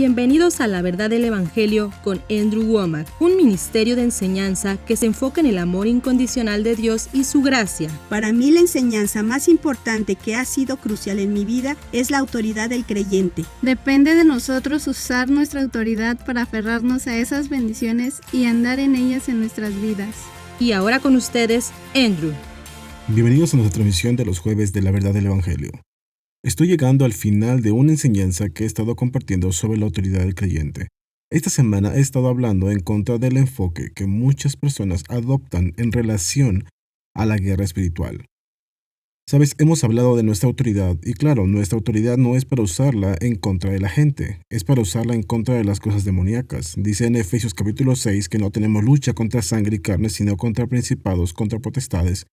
Bienvenidos a La Verdad del Evangelio con Andrew Wommack, un ministerio de enseñanza que se enfoca en el amor incondicional de Dios y su gracia. Para mí la enseñanza más importante que ha sido crucial en mi vida es la autoridad del creyente. Depende de nosotros usar nuestra autoridad para aferrarnos a esas bendiciones y andar en ellas en nuestras vidas. Y ahora con ustedes, Andrew. Bienvenidos a nuestra transmisión de los jueves de La Verdad del Evangelio. Estoy llegando al final de una enseñanza que he estado compartiendo sobre la autoridad del creyente. Esta semana he estado hablando en contra del enfoque que muchas personas adoptan en relación a la guerra espiritual. Sabes, hemos hablado de nuestra autoridad y claro, nuestra autoridad no es para usarla en contra de la gente, es para usarla en contra de las cosas demoníacas. Dice en Efesios capítulo 6 que no tenemos lucha contra sangre y carne, sino contra principados, contra potestades,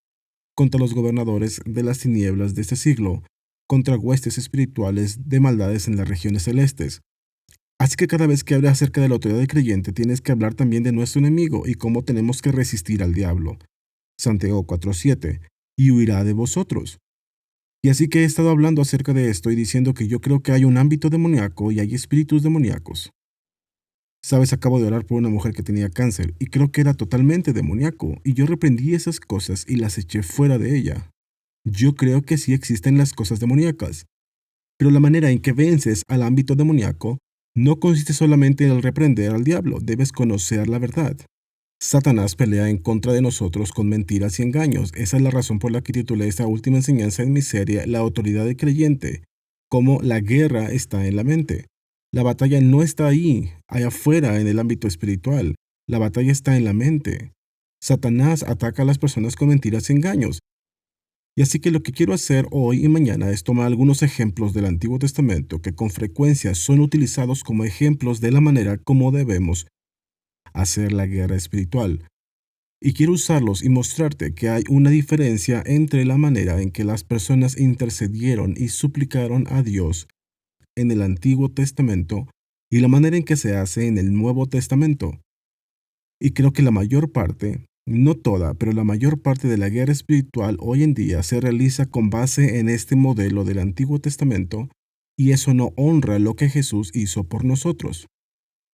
contra los gobernadores de las tinieblas de este siglo, contra huestes espirituales de maldades en las regiones celestes. Así que cada vez que hables acerca de la autoridad del creyente, tienes que hablar también de nuestro enemigo y cómo tenemos que resistir al diablo. Santiago 4:7, y huirá de vosotros. Y así que he estado hablando acerca de esto y diciendo que yo creo que hay un ámbito demoníaco y hay espíritus demoníacos. Sabes, acabo de orar por una mujer que tenía cáncer y creo que era totalmente demoníaco y yo reprendí esas cosas y las eché fuera de ella. Yo creo que sí existen las cosas demoníacas, pero la manera en que vences al ámbito demoníaco no consiste solamente en el reprender al diablo, debes conocer la verdad. Satanás pelea en contra de nosotros con mentiras y engaños. Esa es la razón por la que titulé esta última enseñanza en mi serie La autoridad del creyente, cómo la guerra está en la mente. La batalla no está ahí, allá afuera en el ámbito espiritual. La batalla está en la mente. Satanás ataca a las personas con mentiras y engaños. Y así que lo que quiero hacer hoy y mañana es tomar algunos ejemplos del Antiguo Testamento que con frecuencia son utilizados como ejemplos de la manera como debemos hacer la guerra espiritual. Y quiero usarlos y mostrarte que hay una diferencia entre la manera en que las personas intercedieron y suplicaron a Dios en el Antiguo Testamento y la manera en que se hace en el Nuevo Testamento. Y creo que la mayor parte, no toda, pero la mayor parte de la guerra espiritual hoy en día se realiza con base en este modelo del Antiguo Testamento y eso no honra lo que Jesús hizo por nosotros.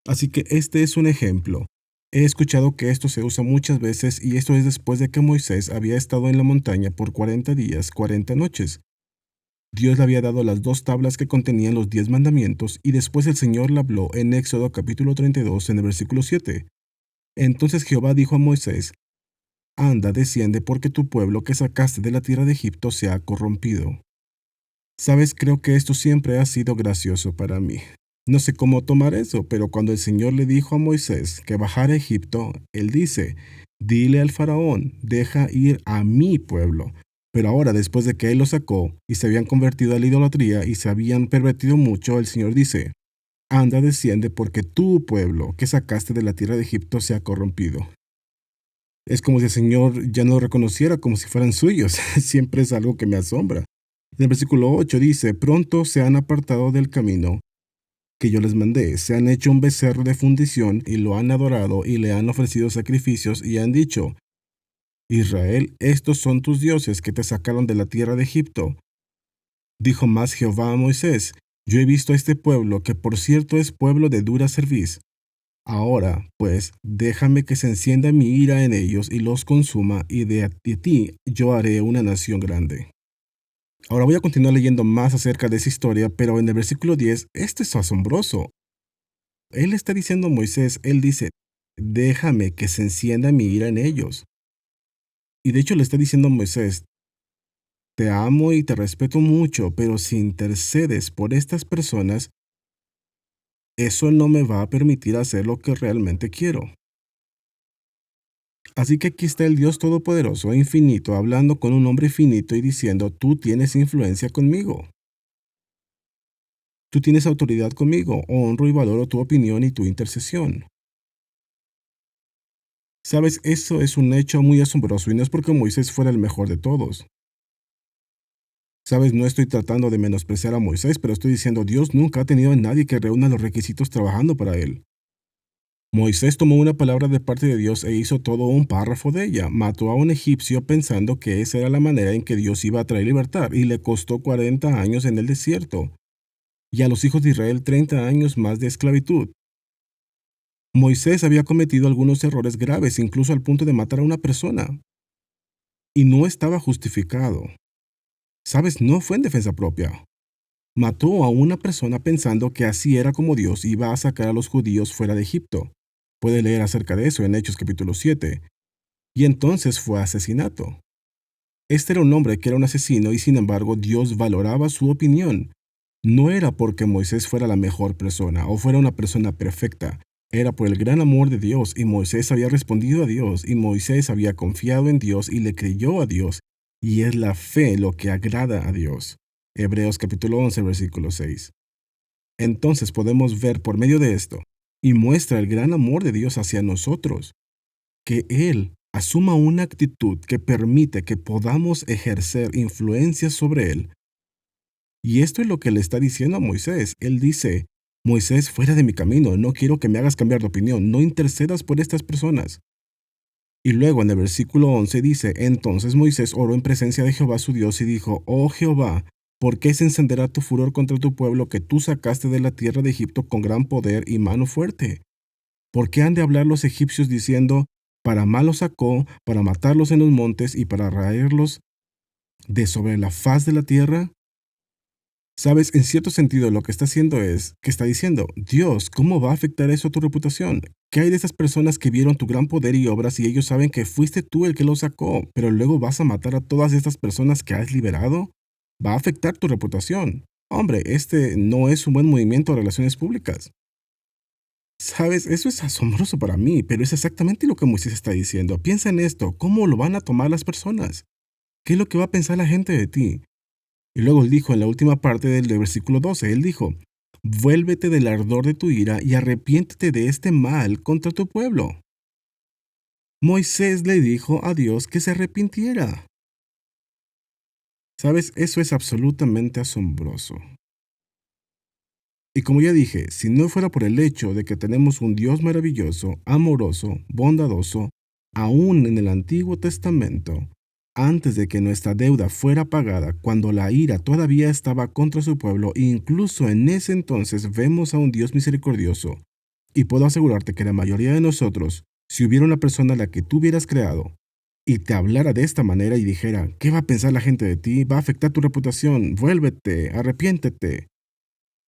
Así que este es un ejemplo. He escuchado que esto se usa muchas veces y esto es después de que Moisés había estado en la montaña por 40 días, 40 noches. Dios le había dado las 2 tablas que contenían los 10 mandamientos y después el Señor le habló en Éxodo capítulo 32 en el versículo 7. Entonces Jehová dijo a Moisés: Anda, desciende, porque tu pueblo que sacaste de la tierra de Egipto se ha corrompido. Sabes, creo que esto siempre ha sido gracioso para mí. No sé cómo tomar eso, pero cuando el Señor le dijo a Moisés que bajara a Egipto, él dice: Dile al faraón, deja ir a mi pueblo. Pero ahora, después de que él lo sacó y se habían convertido a la idolatría y se habían pervertido mucho, el Señor dice: Anda, desciende, porque tu pueblo que sacaste de la tierra de Egipto se ha corrompido. Es como si el Señor ya no lo reconociera como si fueran suyos. Siempre es algo que me asombra. En el versículo 8 dice: Pronto se han apartado del camino que yo les mandé, se han hecho un becerro de fundición y lo han adorado y le han ofrecido sacrificios y han dicho: Israel, estos son tus dioses que te sacaron de la tierra de Egipto. Dijo más Jehová a Moisés: Yo he visto a este pueblo, que por cierto es pueblo de dura cerviz. Ahora, pues, déjame que se encienda mi ira en ellos y los consuma, y de ti yo haré una nación grande. Ahora voy a continuar leyendo más acerca de esa historia, pero en el versículo 10, esto es asombroso. Él está diciendo a Moisés, él dice: déjame que se encienda mi ira en ellos. Y de hecho le está diciendo a Moisés: te amo y te respeto mucho, pero si intercedes por estas personas, eso no me va a permitir hacer lo que realmente quiero. Así que aquí está el Dios Todopoderoso e Infinito hablando con un hombre finito y diciendo: tú tienes influencia conmigo. Tú tienes autoridad conmigo, honro y valoro tu opinión y tu intercesión. Sabes, eso es un hecho muy asombroso y no es porque Moisés fuera el mejor de todos. Sabes, no estoy tratando de menospreciar a Moisés, pero estoy diciendo: Dios nunca ha tenido a nadie que reúna los requisitos trabajando para él. Moisés tomó una palabra de parte de Dios e hizo todo un párrafo de ella. Mató a un egipcio pensando que esa era la manera en que Dios iba a traer libertad y le costó 40 años en el desierto. y a los hijos de Israel 30 años más de esclavitud. Moisés había cometido algunos errores graves, incluso al punto de matar a una persona, y no estaba justificado. ¿Sabes? No fue en defensa propia. Mató a una persona pensando que así era como Dios iba a sacar a los judíos fuera de Egipto. Puede leer acerca de eso en Hechos capítulo 7. Y entonces fue asesinato. Este era un hombre que era un asesino y sin embargo Dios valoraba su opinión. No era porque Moisés fuera la mejor persona o fuera una persona perfecta. Era por el gran amor de Dios y Moisés había respondido a Dios y Moisés había confiado en Dios y le creyó a Dios. Y es la fe lo que agrada a Dios. Hebreos capítulo 11, versículo 6. Entonces podemos ver por medio de esto, y muestra el gran amor de Dios hacia nosotros, que Él asuma una actitud que permite que podamos ejercer influencia sobre Él. Y esto es lo que le está diciendo a Moisés. Él dice, Moisés, fuera de mi camino, no quiero que me hagas cambiar de opinión, no intercedas por estas personas. Y luego en el versículo 11 dice, entonces Moisés oró en presencia de Jehová su Dios y dijo, oh Jehová, ¿por qué se encenderá tu furor contra tu pueblo que tú sacaste de la tierra de Egipto con gran poder y mano fuerte? ¿Por qué han de hablar los egipcios diciendo, para mal los sacó, para matarlos en los montes y para raerlos de sobre la faz de la tierra? Sabes, en cierto sentido lo que está haciendo es que está diciendo, Dios, ¿cómo va a afectar eso a tu reputación? ¿Qué hay de esas personas que vieron tu gran poder y obras y ellos saben que fuiste tú el que los sacó, pero luego vas a matar a todas estas personas que has liberado? Va a afectar tu reputación. Hombre, este no es un buen movimiento de relaciones públicas. Sabes, eso es asombroso para mí, pero es exactamente lo que Moisés está diciendo. Piensa en esto, ¿cómo lo van a tomar las personas? ¿Qué es lo que va a pensar la gente de ti? Y luego él dijo en la última parte del versículo 12, él dijo, vuélvete del ardor de tu ira y arrepiéntete de este mal contra tu pueblo. Moisés le dijo a Dios que se arrepintiera. Sabes, eso es absolutamente asombroso. Y como ya dije, si no fuera por el hecho de que tenemos un Dios maravilloso, amoroso, bondadoso, aún en el Antiguo Testamento, antes de que nuestra deuda fuera pagada, cuando la ira todavía estaba contra su pueblo, incluso en ese entonces vemos a un Dios misericordioso. Y puedo asegurarte que la mayoría de nosotros, si hubiera una persona a la que tú hubieras creado, y te hablara de esta manera y dijera, ¿qué va a pensar la gente de ti? Va a afectar tu reputación, vuélvete, arrepiéntete.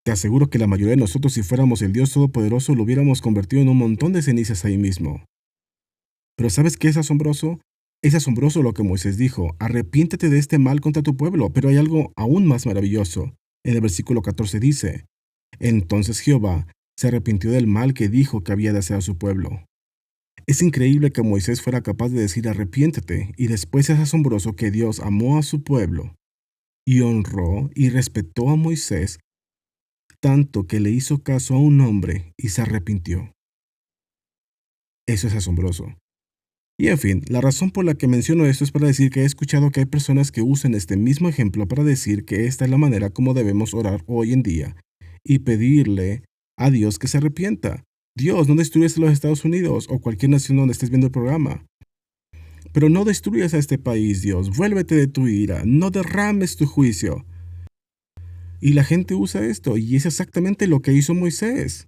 Te aseguro que la mayoría de nosotros, si fuéramos el Dios Todopoderoso, lo hubiéramos convertido en un montón de cenizas ahí mismo. Pero ¿sabes qué es asombroso? Es asombroso lo que Moisés dijo, arrepiéntete de este mal contra tu pueblo, pero hay algo aún más maravilloso. En el versículo 14 dice, entonces Jehová se arrepintió del mal que dijo que había de hacer a su pueblo. Es increíble que Moisés fuera capaz de decir arrepiéntete, y después es asombroso que Dios amó a su pueblo, y honró y respetó a Moisés, tanto que le hizo caso a un hombre y se arrepintió. Eso es asombroso. Y en fin, la razón por la que menciono esto es para decir que he escuchado que hay personas que usan este mismo ejemplo para decir que esta es la manera como debemos orar hoy en día y pedirle a Dios que se arrepienta. Dios, no destruyas a los Estados Unidos o cualquier nación donde estés viendo el programa. Pero no destruyas a este país, Dios. Vuélvete de tu ira. No derrames tu juicio. Y la gente usa esto y es exactamente lo que hizo Moisés.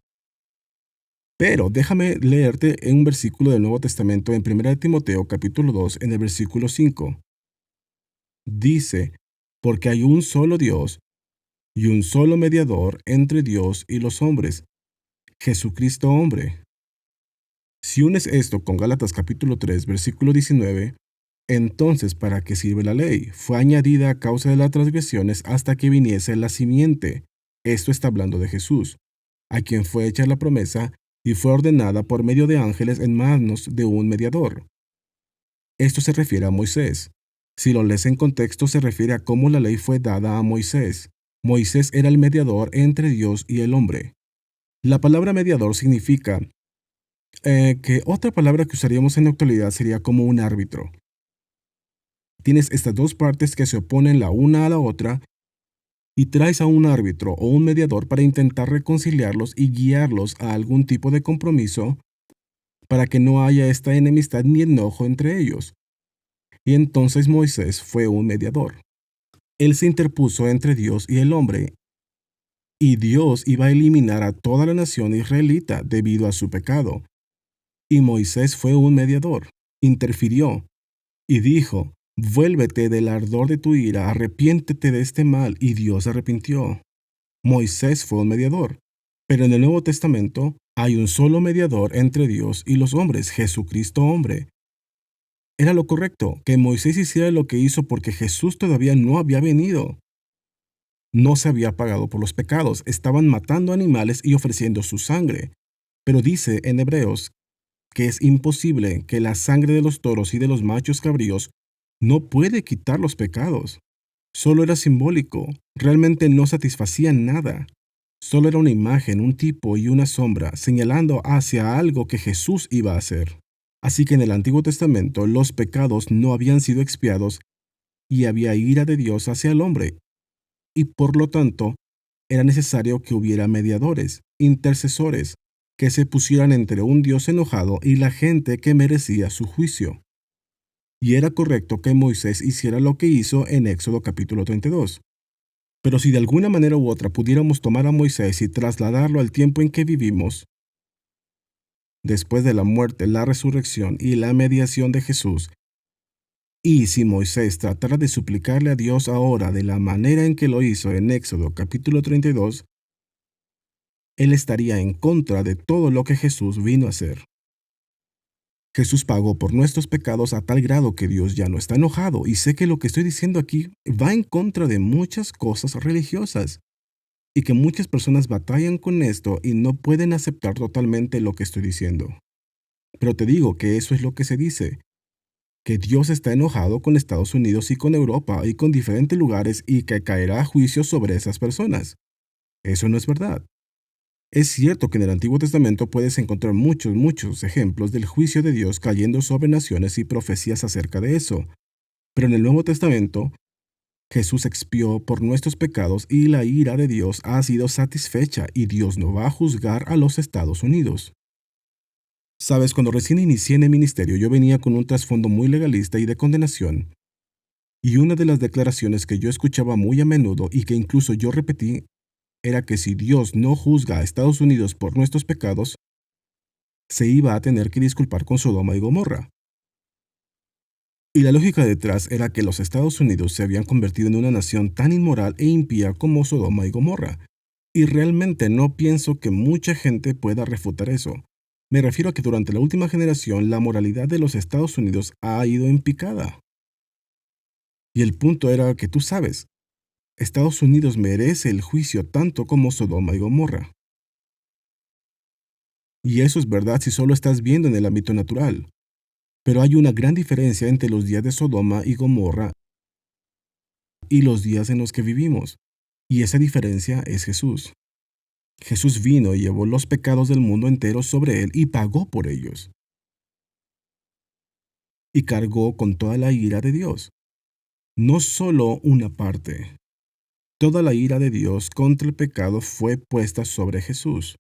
Pero déjame leerte en un versículo del Nuevo Testamento en 1 Timoteo capítulo 2 en el versículo 5. Dice, porque hay un solo Dios y un solo mediador entre Dios y los hombres, Jesucristo hombre. Si unes esto con Gálatas capítulo 3 versículo 19, entonces ¿para qué sirve la ley? Fue añadida a causa de las transgresiones hasta que viniese la simiente. Esto está hablando de Jesús, a quien fue hecha la promesa y fue ordenada por medio de ángeles en manos de un mediador. Esto se refiere a Moisés. Si lo lees en contexto, se refiere a cómo la ley fue dada a Moisés. Moisés era el mediador entre Dios y el hombre. La palabra mediador significa que otra palabra que usaríamos en la actualidad sería como un árbitro. Tienes estas dos partes que se oponen la una a la otra y traes a un árbitro o un mediador para intentar reconciliarlos y guiarlos a algún tipo de compromiso para que no haya esta enemistad ni enojo entre ellos. Y entonces Moisés fue un mediador. Él se interpuso entre Dios y el hombre y Dios iba a eliminar a toda la nación israelita debido a su pecado. Y Moisés fue un mediador, interfirió y dijo: vuélvete del ardor de tu ira, arrepiéntete de este mal, y Dios se arrepintió. Moisés fue un mediador, pero en el Nuevo Testamento hay un solo mediador entre Dios y los hombres, Jesucristo hombre. Era lo correcto que Moisés hiciera lo que hizo porque Jesús todavía no había venido. No se había pagado por los pecados, estaban matando animales y ofreciendo su sangre. Pero dice en Hebreos que es imposible, que la sangre de los toros y de los machos cabríos no puede quitar los pecados. Solo era simbólico, realmente no satisfacía nada. Solo era una imagen, un tipo y una sombra, señalando hacia algo que Jesús iba a hacer. Así que en el Antiguo Testamento los pecados no habían sido expiados y había ira de Dios hacia el hombre. Y por lo tanto, era necesario que hubiera mediadores, intercesores, que se pusieran entre un Dios enojado y la gente que merecía su juicio. Y era correcto que Moisés hiciera lo que hizo en Éxodo capítulo 32. Pero si de alguna manera u otra pudiéramos tomar a Moisés y trasladarlo al tiempo en que vivimos, después de la muerte, la resurrección y la mediación de Jesús, y si Moisés tratara de suplicarle a Dios ahora de la manera en que lo hizo en Éxodo capítulo 32, él estaría en contra de todo lo que Jesús vino a hacer. Jesús pagó por nuestros pecados a tal grado que Dios ya no está enojado, y sé que lo que estoy diciendo aquí va en contra de muchas cosas religiosas, y que muchas personas batallan con esto y no pueden aceptar totalmente lo que estoy diciendo. Pero te digo que eso es lo que se dice, que Dios está enojado con Estados Unidos y con Europa y con diferentes lugares y que caerá a juicio sobre esas personas. Eso no es verdad. Es cierto que en el Antiguo Testamento puedes encontrar muchos ejemplos del juicio de Dios cayendo sobre naciones y profecías acerca de eso, pero en el Nuevo Testamento, Jesús expió por nuestros pecados y la ira de Dios ha sido satisfecha y Dios no va a juzgar a los Estados Unidos. Sabes, cuando recién inicié en el ministerio yo venía con un trasfondo muy legalista y de condenación. Y una de las declaraciones que yo escuchaba muy a menudo y que incluso yo repetí era que si Dios no juzga a Estados Unidos por nuestros pecados, se iba a tener que disculpar con Sodoma y Gomorra. Y la lógica detrás era que los Estados Unidos se habían convertido en una nación tan inmoral e impía como Sodoma y Gomorra. Y realmente no pienso que mucha gente pueda refutar eso. Me refiero a que durante la última generación la moralidad de los Estados Unidos ha ido en picada. Y el punto era que tú sabes, Estados Unidos merece el juicio tanto como Sodoma y Gomorra. Y eso es verdad si solo estás viendo en el ámbito natural. Pero hay una gran diferencia entre los días de Sodoma y Gomorra y los días en los que vivimos. Y esa diferencia es Jesús. Jesús vino y llevó los pecados del mundo entero sobre él y pagó por ellos. Y cargó con toda la ira de Dios. No solo una parte. Toda la ira de Dios contra el pecado fue puesta sobre Jesús.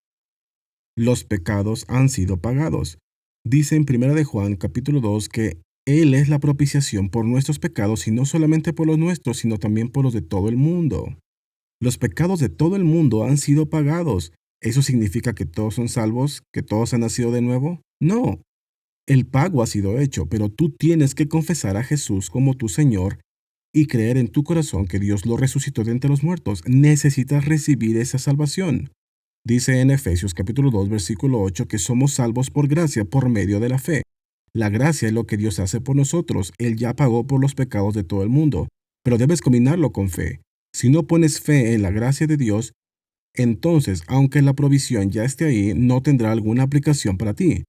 Los pecados han sido pagados. Dice en 1 de Juan capítulo 2 que Él es la propiciación por nuestros pecados y no solamente por los nuestros, sino también por los de todo el mundo. Los pecados de todo el mundo han sido pagados. ¿Eso significa que todos son salvos? ¿Que todos han nacido de nuevo? No. El pago ha sido hecho, pero tú tienes que confesar a Jesús como tu Señor y creer en tu corazón que Dios lo resucitó de entre los muertos. Necesitas recibir esa salvación. Dice en Efesios capítulo 2, versículo 8 que somos salvos por gracia, por medio de la fe. La gracia es lo que Dios hace por nosotros. Él ya pagó por los pecados de todo el mundo, pero debes combinarlo con fe. Si no pones fe en la gracia de Dios, entonces, aunque la provisión ya esté ahí, no tendrá alguna aplicación para ti.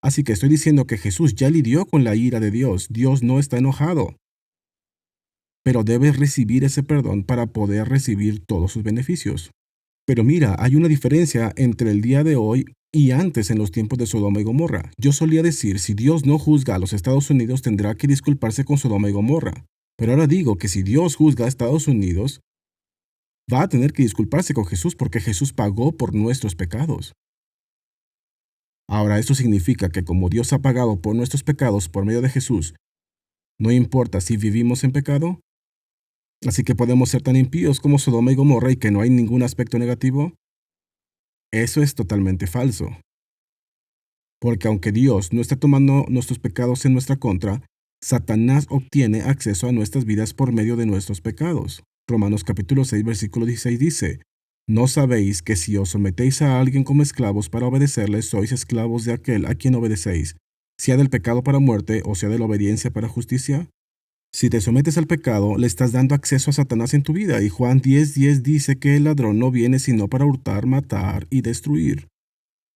Así que estoy diciendo que Jesús ya lidió con la ira de Dios. Dios no está enojado. Pero debes recibir ese perdón para poder recibir todos sus beneficios. Pero mira, hay una diferencia entre el día de hoy y antes en los tiempos de Sodoma y Gomorra. Yo solía decir, si Dios no juzga a los Estados Unidos, tendrá que disculparse con Sodoma y Gomorra. Pero ahora digo que si Dios juzga a Estados Unidos, va a tener que disculparse con Jesús porque Jesús pagó por nuestros pecados. Ahora, esto significa que como Dios ha pagado por nuestros pecados por medio de Jesús, no importa si vivimos en pecado. Así que podemos ser tan impíos como Sodoma y Gomorra y que no hay ningún aspecto negativo. Eso es totalmente falso. Porque aunque Dios no está tomando nuestros pecados en nuestra contra, Satanás obtiene acceso a nuestras vidas por medio de nuestros pecados. Romanos capítulo 6, versículo 16 dice, ¿no sabéis que si os sometéis a alguien como esclavos para obedecerle, sois esclavos de aquel a quien obedecéis, sea del pecado para muerte o sea de la obediencia para justicia? Si te sometes al pecado, le estás dando acceso a Satanás en tu vida, y Juan 10:10 dice que el ladrón no viene sino para hurtar, matar y destruir.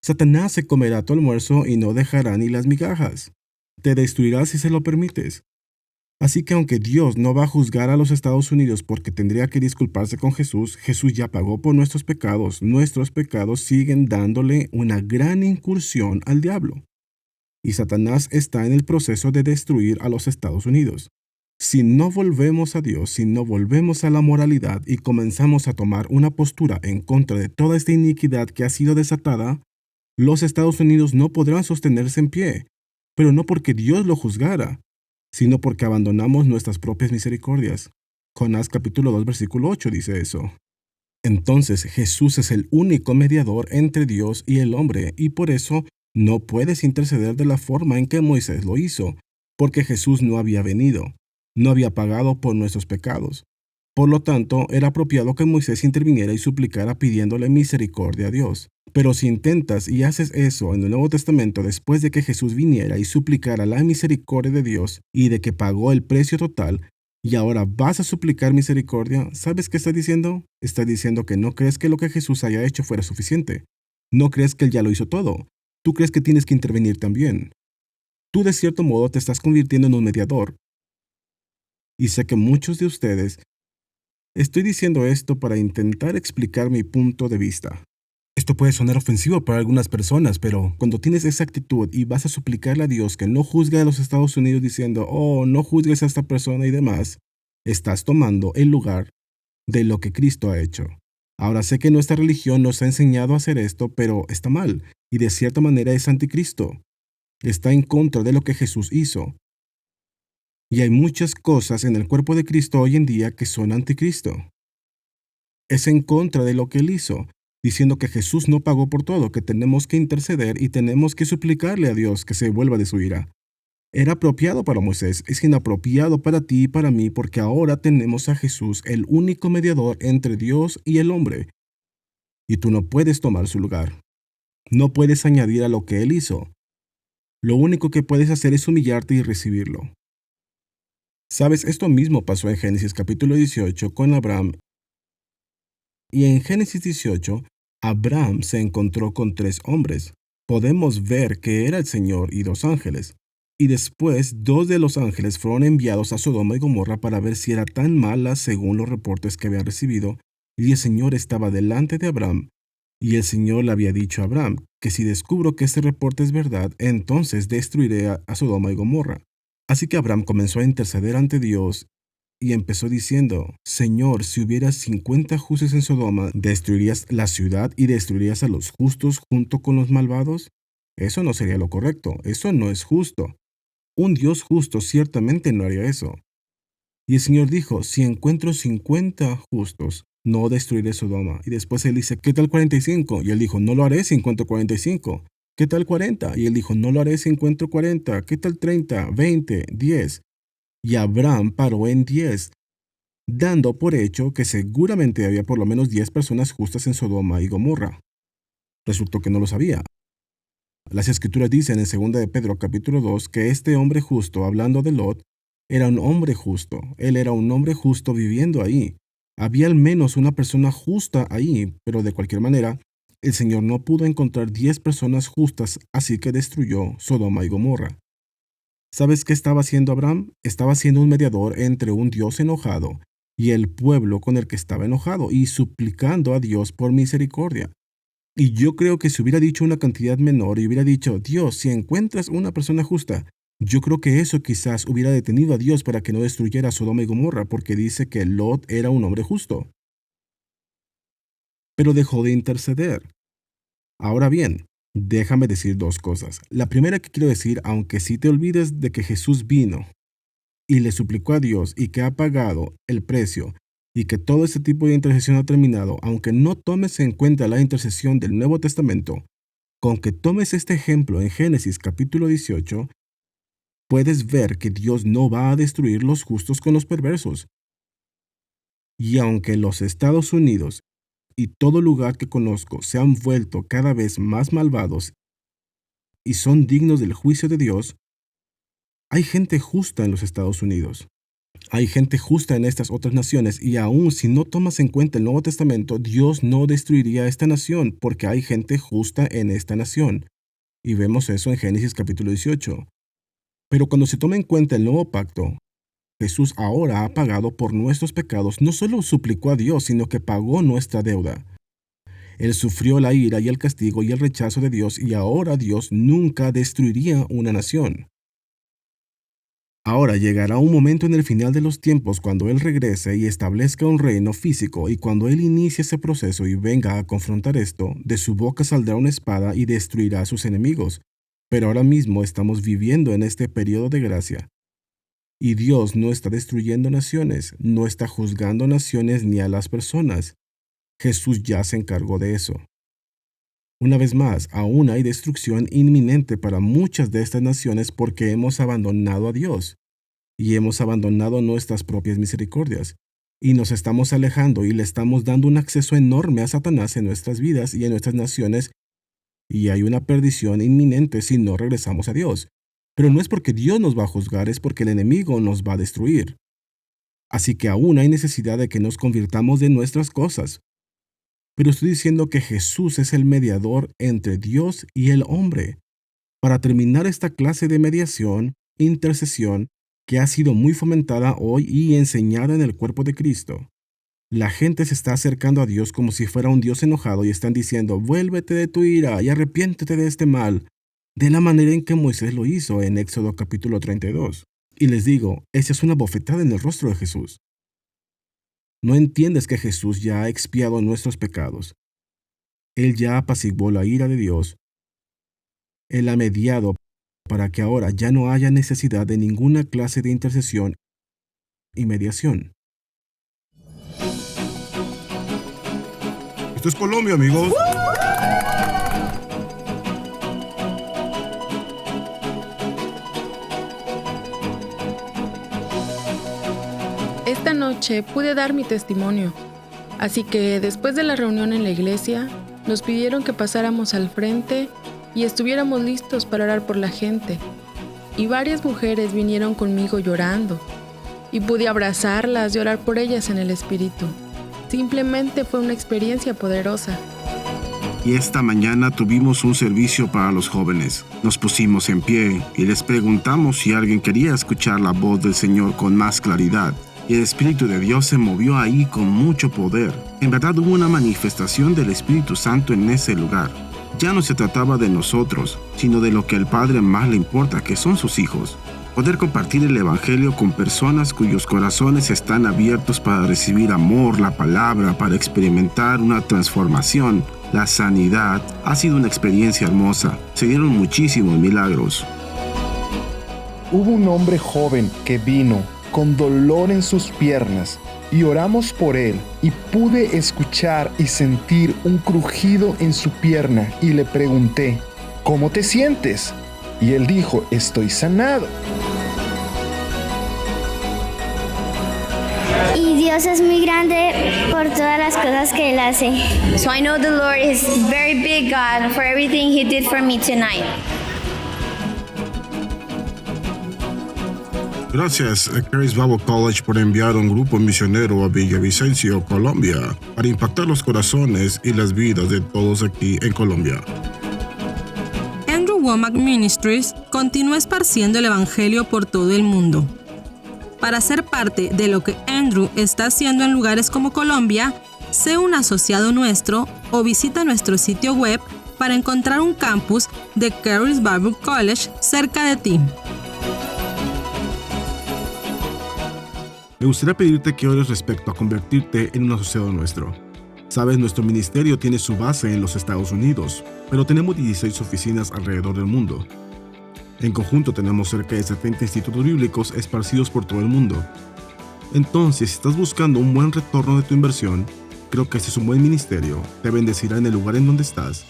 Satanás se comerá tu almuerzo y no dejará ni las migajas. Te destruirá si se lo permites. Así que aunque Dios no va a juzgar a los Estados Unidos porque tendría que disculparse con Jesús, Jesús ya pagó por nuestros pecados siguen dándole una gran incursión al diablo. Y Satanás está en el proceso de destruir a los Estados Unidos. Si no volvemos a Dios, si no volvemos a la moralidad y comenzamos a tomar una postura en contra de toda esta iniquidad que ha sido desatada, los Estados Unidos no podrán sostenerse en pie, pero no porque Dios lo juzgara, sino porque abandonamos nuestras propias misericordias. Jonás capítulo 2 versículo 8 dice eso. Entonces Jesús es el único mediador entre Dios y el hombre, y por eso no puedes interceder de la forma en que Moisés lo hizo, porque Jesús no había venido, no había pagado por nuestros pecados. Por lo tanto, era apropiado que Moisés interviniera y suplicara pidiéndole misericordia a Dios. Pero si intentas y haces eso en el Nuevo Testamento después de que Jesús viniera y suplicara la misericordia de Dios y de que pagó el precio total, y ahora vas a suplicar misericordia, ¿sabes qué está diciendo? Está diciendo que no crees que lo que Jesús haya hecho fuera suficiente. No crees que Él ya lo hizo todo. Tú crees que tienes que intervenir también. Tú de cierto modo te estás convirtiendo en un mediador. Y sé que muchos de ustedes. Estoy diciendo esto para intentar explicar mi punto de vista. Esto puede sonar ofensivo para algunas personas, pero cuando tienes esa actitud y vas a suplicarle a Dios que no juzgue a los Estados Unidos diciendo, oh, no juzgues a esta persona y demás, estás tomando el lugar de lo que Cristo ha hecho. Ahora sé que nuestra religión nos ha enseñado a hacer esto, pero está mal, y de cierta manera es anticristo. Está en contra de lo que Jesús hizo. Y hay muchas cosas en el cuerpo de Cristo hoy en día que son anticristo. Es en contra de lo que Él hizo, diciendo que Jesús no pagó por todo, que tenemos que interceder y tenemos que suplicarle a Dios que se vuelva de su ira. Era apropiado para Moisés, es inapropiado para ti y para mí, porque ahora tenemos a Jesús, el único mediador entre Dios y el hombre. Y tú no puedes tomar su lugar. No puedes añadir a lo que Él hizo. Lo único que puedes hacer es humillarte y recibirlo. Sabes, esto mismo pasó en Génesis capítulo 18 con Abraham. Y en Génesis 18, Abraham se encontró con 3 hombres. Podemos ver que era el Señor y 2 ángeles. Y después 2 de los ángeles fueron enviados a Sodoma y Gomorra para ver si era tan mala según los reportes que habían recibido. Y el Señor estaba delante de Abraham. Y el Señor le había dicho a Abraham que si descubro que este reporte es verdad, entonces destruiré a Sodoma y Gomorra. Así que Abraham comenzó a interceder ante Dios y empezó diciendo, Señor, si hubiera 50 justos en Sodoma, ¿destruirías la ciudad y destruirías a los justos junto con los malvados? Eso no sería lo correcto, eso no es justo. Un Dios justo ciertamente no haría eso. Y el Señor dijo, si encuentro 50 justos, no destruiré Sodoma. Y después él dice, ¿qué tal 45? Y él dijo, no lo haré si encuentro 45. ¿Qué tal 40? Y él dijo, no lo haré si encuentro 40. ¿Qué tal 30, 20, 10? Y Abraham paró en 10, dando por hecho que seguramente había por lo menos 10 personas justas en Sodoma y Gomorra. Resultó que no lo sabía. Las escrituras dicen en 2 de Pedro capítulo 2 que este hombre justo, hablando de Lot, era un hombre justo. Él era un hombre justo viviendo ahí. Había al menos una persona justa ahí, pero de cualquier manera, el Señor no pudo encontrar 10 personas justas, así que destruyó Sodoma y Gomorra. ¿Sabes qué estaba haciendo Abraham? Estaba siendo un mediador entre un Dios enojado y el pueblo con el que estaba enojado y suplicando a Dios por misericordia. Y yo creo que si hubiera dicho una cantidad menor y hubiera dicho, Dios, si encuentras una persona justa, yo creo que eso quizás hubiera detenido a Dios para que no destruyera Sodoma y Gomorra, porque dice que Lot era un hombre justo. Pero dejó de interceder. Ahora bien, déjame decir 2 cosas. La primera que quiero decir, aunque sí te olvides de que Jesús vino y le suplicó a Dios y que ha pagado el precio y que todo este tipo de intercesión ha terminado, aunque no tomes en cuenta la intercesión del Nuevo Testamento, con que tomes este ejemplo en Génesis capítulo 18, puedes ver que Dios no va a destruir los justos con los perversos. Y aunque los Estados Unidos y todo lugar que conozco se han vuelto cada vez más malvados y son dignos del juicio de Dios, hay gente justa en los Estados Unidos. Hay gente justa en estas otras naciones y aun si no tomas en cuenta el Nuevo Testamento, Dios no destruiría a esta nación porque hay gente justa en esta nación. Y vemos eso en Génesis capítulo 18. Pero cuando se toma en cuenta el nuevo pacto, Jesús ahora ha pagado por nuestros pecados. No solo suplicó a Dios, sino que pagó nuestra deuda. Él sufrió la ira y el castigo y el rechazo de Dios y ahora Dios nunca destruiría una nación. Ahora llegará un momento en el final de los tiempos cuando Él regrese y establezca un reino físico y cuando Él inicie ese proceso y venga a confrontar esto, de su boca saldrá una espada y destruirá a sus enemigos. Pero ahora mismo estamos viviendo en este periodo de gracia. Y Dios no está destruyendo naciones, no está juzgando naciones ni a las personas. Jesús ya se encargó de eso. Una vez más, aún hay destrucción inminente para muchas de estas naciones porque hemos abandonado a Dios y hemos abandonado nuestras propias misericordias. Y nos estamos alejando y le estamos dando un acceso enorme a Satanás en nuestras vidas y en nuestras naciones. Y hay una perdición inminente si no regresamos a Dios. Pero no es porque Dios nos va a juzgar, es porque el enemigo nos va a destruir. Así que aún hay necesidad de que nos convirtamos de nuestras cosas. Pero estoy diciendo que Jesús es el mediador entre Dios y el hombre. Para terminar esta clase de mediación, intercesión, que ha sido muy fomentada hoy y enseñada en el cuerpo de Cristo. La gente se está acercando a Dios como si fuera un Dios enojado y están diciendo, vuélvete de tu ira y arrepiéntete de este mal, de la manera en que Moisés lo hizo en Éxodo capítulo 32. Y les digo, esa es una bofetada en el rostro de Jesús. No entiendes que Jesús ya ha expiado nuestros pecados. Él ya apaciguó la ira de Dios. Él ha mediado para que ahora ya no haya necesidad de ninguna clase de intercesión y mediación. Esto es Colombia, amigos. Esta noche pude dar mi testimonio, así que después de la reunión en la iglesia, nos pidieron que pasáramos al frente y estuviéramos listos para orar por la gente. Y varias mujeres vinieron conmigo llorando, y pude abrazarlas y orar por ellas en el espíritu. Simplemente fue una experiencia poderosa. Y esta mañana tuvimos un servicio para los jóvenes. Nos pusimos en pie y les preguntamos si alguien quería escuchar la voz del Señor con más claridad. Y el Espíritu de Dios se movió ahí con mucho poder. En verdad hubo una manifestación del Espíritu Santo en ese lugar. Ya no se trataba de nosotros, sino de lo que al Padre más le importa, que son sus hijos. Poder compartir el Evangelio con personas cuyos corazones están abiertos para recibir amor, la palabra, para experimentar una transformación, la sanidad, ha sido una experiencia hermosa. Se dieron muchísimos milagros. Hubo un hombre joven que vino con dolor en sus piernas y oramos por él y pude escuchar y sentir un crujido en su pierna y le pregunté, ¿cómo te sientes? Y él dijo, estoy sanado. Y Dios es muy grande por todas las cosas que Él hace. So I know the Lord is very big God for everything He did for me tonight. Gracias a Charis Bible College por enviar un grupo misionero a Villavicencio, Colombia, para impactar los corazones y las vidas de todos aquí en Colombia. Andrew Wommack Ministries continúa esparciendo el Evangelio por todo el mundo. Para ser parte de lo que Andrew está haciendo en lugares como Colombia, sé un asociado nuestro o visita nuestro sitio web para encontrar un campus de Charis Bible College cerca de ti. Me gustaría pedirte que ores respecto a convertirte en un asociado nuestro. Sabes, nuestro ministerio tiene su base en los Estados Unidos, pero tenemos 16 oficinas alrededor del mundo. En conjunto tenemos cerca de 70 institutos bíblicos esparcidos por todo el mundo. Entonces, si estás buscando un buen retorno de tu inversión, creo que este es un buen ministerio, te bendecirá en el lugar en donde estás.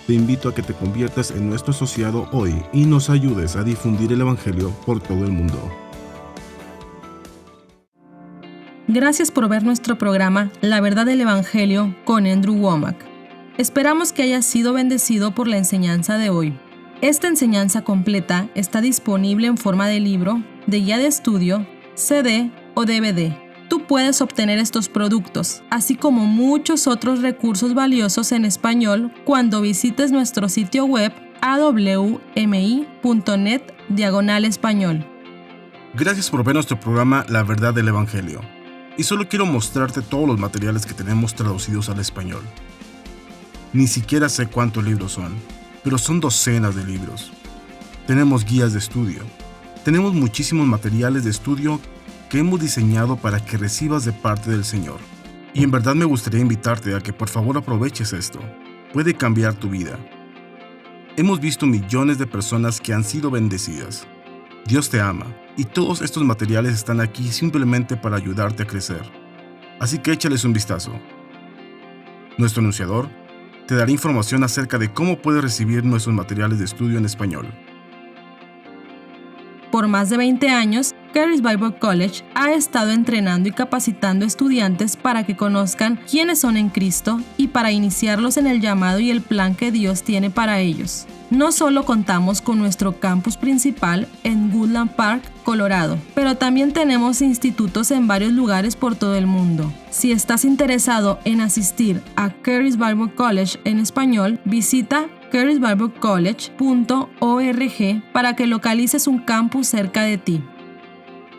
Te invito a que te conviertas en nuestro asociado hoy y nos ayudes a difundir el Evangelio por todo el mundo. Gracias por ver nuestro programa La Verdad del Evangelio con Andrew Wommack. Esperamos que hayas sido bendecido por la enseñanza de hoy. Esta enseñanza completa está disponible en forma de libro, de guía de estudio, CD o DVD. Tú puedes obtener estos productos, así como muchos otros recursos valiosos en español cuando visites nuestro sitio web awmi.net/español. Gracias por ver nuestro programa La Verdad del Evangelio. Y solo quiero mostrarte todos los materiales que tenemos traducidos al español. Ni siquiera sé cuántos libros son, pero son docenas de libros. Tenemos guías de estudio. Tenemos muchísimos materiales de estudio que hemos diseñado para que recibas de parte del Señor. Y en verdad me gustaría invitarte a que por favor aproveches esto. Puede cambiar tu vida. Hemos visto millones de personas que han sido bendecidas. Dios te ama y todos estos materiales están aquí simplemente para ayudarte a crecer. Así que échales un vistazo. Nuestro anunciador te dará información acerca de cómo puedes recibir nuestros materiales de estudio en español. Por más de 20 años, Charis Bible College ha estado entrenando y capacitando estudiantes para que conozcan quiénes son en Cristo y para iniciarlos en el llamado y el plan que Dios tiene para ellos. No solo contamos con nuestro campus principal en Woodland Park, Colorado, pero también tenemos institutos en varios lugares por todo el mundo. Si estás interesado en asistir a Charis Bible College en español, visita charisbiblecollege.org para que localices un campus cerca de ti.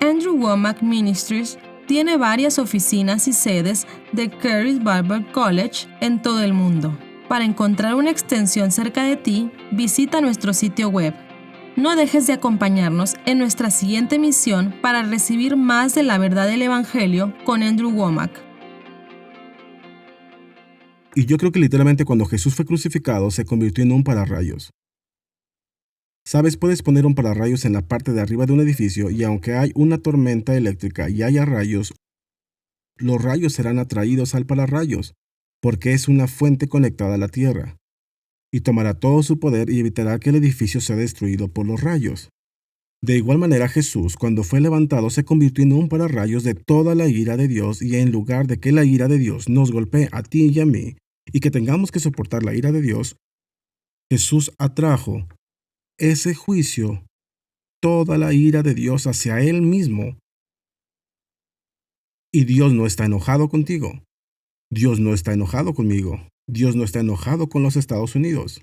Andrew Wommack Ministries tiene varias oficinas y sedes de Charis Bible College en todo el mundo. Para encontrar una extensión cerca de ti, visita nuestro sitio web. No dejes de acompañarnos en nuestra siguiente misión para recibir más de la verdad del Evangelio con Andrew Wommack. Y yo creo que literalmente cuando Jesús fue crucificado se convirtió en un pararrayos. Sabes, puedes poner un pararrayos en la parte de arriba de un edificio y aunque hay una tormenta eléctrica y haya rayos, los rayos serán atraídos al pararrayos, porque es una fuente conectada a la tierra, y tomará todo su poder y evitará que el edificio sea destruido por los rayos. De igual manera Jesús, cuando fue levantado, se convirtió en un pararrayos de toda la ira de Dios, y en lugar de que la ira de Dios nos golpee a ti y a mí, y que tengamos que soportar la ira de Dios, Jesús atrajo ese juicio, toda la ira de Dios hacia Él mismo. Y Dios no está enojado contigo. Dios no está enojado conmigo. Dios no está enojado con los Estados Unidos.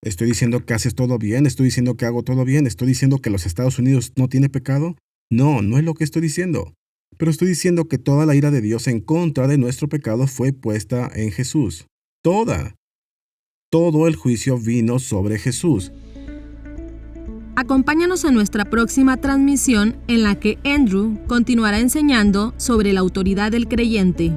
¿Estoy diciendo que haces todo bien? ¿Estoy diciendo que hago todo bien? ¿Estoy diciendo que los Estados Unidos no tiene pecado? No, no es lo que estoy diciendo. Pero estoy diciendo que toda la ira de Dios en contra de nuestro pecado fue puesta en Jesús. Toda. Todo el juicio vino sobre Jesús. Acompáñanos en nuestra próxima transmisión en la que Andrew continuará enseñando sobre la autoridad del creyente.